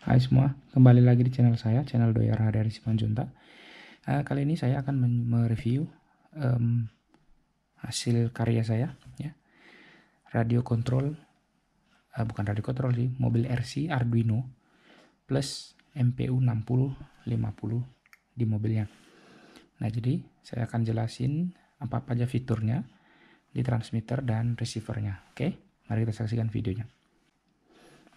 Hai semua, kembali lagi di channel saya, channel Doyara dari Simanjuntak. Kali ini saya akan mereview hasil karya saya, ya. Radio kontrol, bukan radio kontrol sih, mobil RC Arduino plus MPU 6050 di mobilnya. Nah, jadi saya akan jelasin apa aja fiturnya di transmitter dan receivernya. Oke, mari kita saksikan videonya.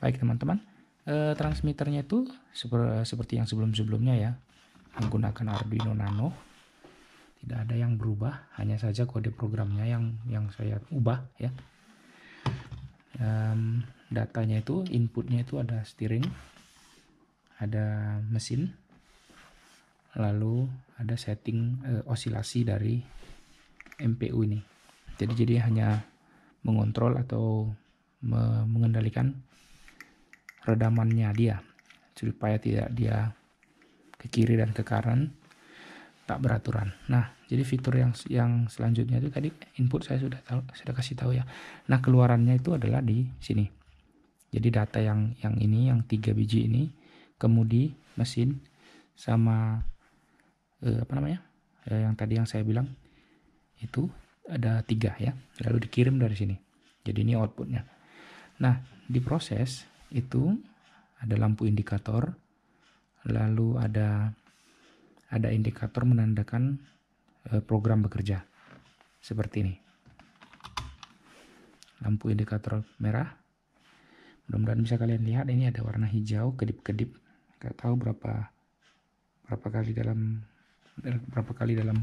Baik teman-teman, transmitternya itu seperti yang sebelum-sebelumnya ya, menggunakan Arduino Nano. Tidak ada yang berubah, hanya saja kode programnya yang saya ubah ya. Datanya itu, inputnya itu ada steering, ada mesin, lalu ada setting osilasi dari MPU ini. Jadi hanya mengontrol atau mengendalikan redamannya dia, supaya tidak dia ke kiri dan ke kanan tak beraturan. Nah, jadi fitur yang selanjutnya itu tadi input saya sudah kasih tahu ya. Nah, keluarannya itu adalah di sini. Jadi data yang ini, yang 3 biji ini, kemudi, mesin, sama yang tadi yang saya bilang itu ada 3 ya. Lalu dikirim dari sini. Jadi ini outputnya. Nah, diproses itu ada lampu indikator, lalu ada indikator menandakan program bekerja seperti ini. Lampu indikator merah, mudah-mudahan bisa kalian lihat, ini ada warna hijau kedip-kedip, nggak tahu berapa kali dalam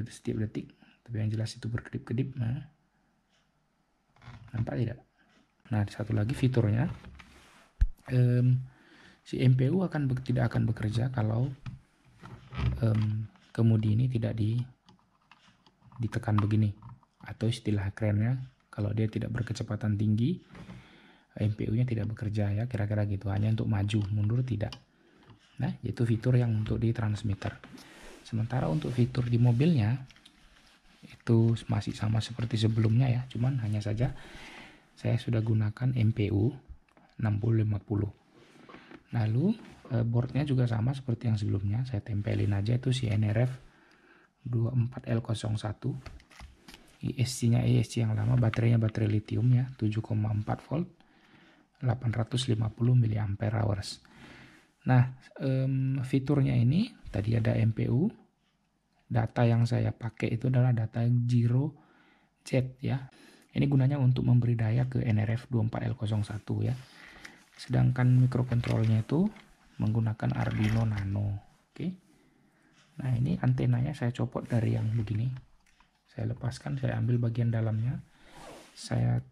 setiap detik, tapi yang jelas itu berkedip-kedip. Nah, nampak tidak? Nah, satu lagi fiturnya, si MPU tidak akan bekerja kalau kemudi ini tidak ditekan begini, atau istilah kerennya kalau dia tidak berkecepatan tinggi, MPU-nya tidak bekerja ya, kira-kira gitu, hanya untuk maju mundur tidak. Nah, itu fitur yang untuk di transmitter. Sementara untuk fitur di mobilnya itu masih sama seperti sebelumnya ya, cuman hanya saja saya sudah gunakan MPU 6050. Lalu boardnya juga sama seperti yang sebelumnya, saya tempelin aja itu si NRF 24L01. ESC-nya ESC yang lama, baterainya baterai lithium ya, 7,4 volt, 850 mAh. Nah, fiturnya ini tadi ada MPU. Data yang saya pakai itu adalah data Giro Z ya. Ini gunanya untuk memberi daya ke NRF 24L01 ya. Sedangkan mikrokontrolnya itu menggunakan Arduino Nano. Oke. Nah, ini antenanya saya copot dari yang begini. Saya lepaskan, saya ambil bagian dalamnya. Saya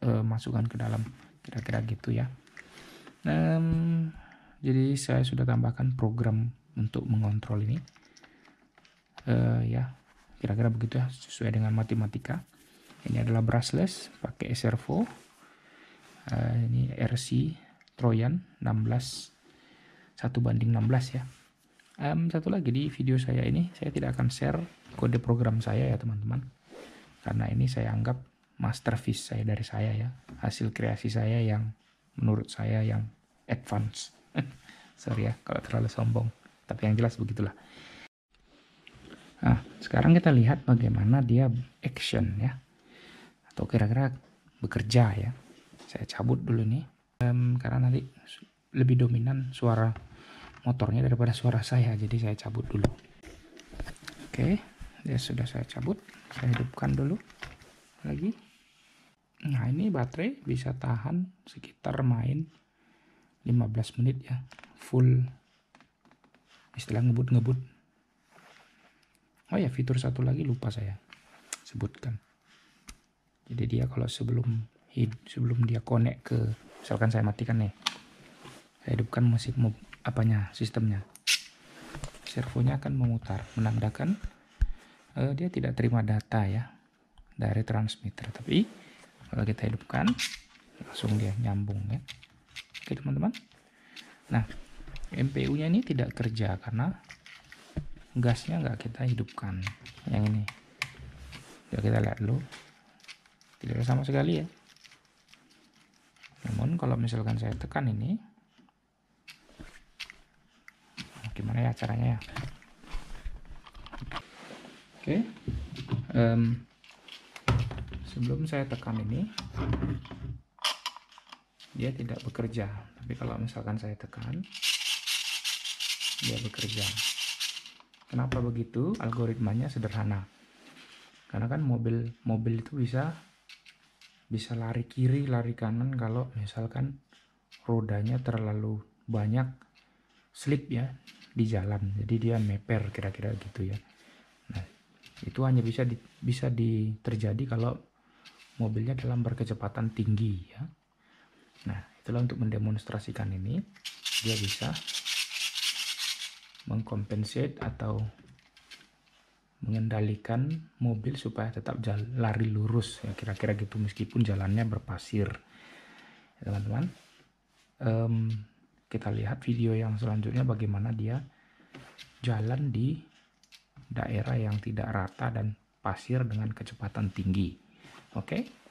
masukkan ke dalam, kira-kira gitu ya. Jadi saya sudah tambahkan program untuk mengontrol ini. Ya, kira-kira begitu ya, sesuai dengan matematika. Ini adalah brushless, pakai servo. Ini RC Trojan 16 1:16 ya. Satu lagi, di video saya ini saya tidak akan share kode program saya ya teman-teman, karena ini saya anggap masterpiece dari saya ya, hasil kreasi saya yang menurut saya yang advance. Sorry ya kalau terlalu sombong, tapi yang jelas begitulah. Nah, sekarang kita lihat bagaimana dia action ya, atau kira-kira bekerja ya. Saya cabut dulu nih, karena nanti lebih dominan suara motornya daripada suara saya, jadi saya cabut dulu. Oke, ya sudah saya cabut, saya hidupkan dulu lagi. Nah, ini baterai bisa tahan sekitar main 15 menit ya, full, istilah ngebut. Oh ya, fitur satu lagi lupa saya sebutkan. Jadi dia kalau sebelum dia connect ke, misalkan saya matikan nih, saya hidupkan sistemnya, servonya akan memutar, menandakan dia tidak terima data ya dari transmitter. Tapi kalau kita hidupkan, langsung dia nyambung ya. Oke teman-teman. Nah, MPU-nya ini tidak kerja karena gasnya nggak kita hidupkan. Yang ini, coba kita lihat dulu, tidak ada sama sekali ya. Namun kalau misalkan saya tekan ini, gimana ya caranya ya? Oke, sebelum saya tekan ini, dia tidak bekerja. Tapi kalau misalkan saya tekan, dia bekerja. Kenapa begitu? Algoritmanya sederhana. Karena kan mobil itu bisa lari kiri, lari kanan kalau misalkan rodanya terlalu banyak slip ya di jalan. Jadi dia meper kira-kira gitu ya. Nah, itu hanya bisa terjadi kalau mobilnya dalam berkecepatan tinggi ya. Nah, itulah untuk mendemonstrasikan ini, dia bisa mengkompensate atau mengendalikan mobil supaya tetap lari lurus ya, kira-kira gitu, meskipun jalannya berpasir ya, teman-teman. Kita lihat video yang selanjutnya bagaimana dia jalan di daerah yang tidak rata dan pasir dengan kecepatan tinggi. Oke.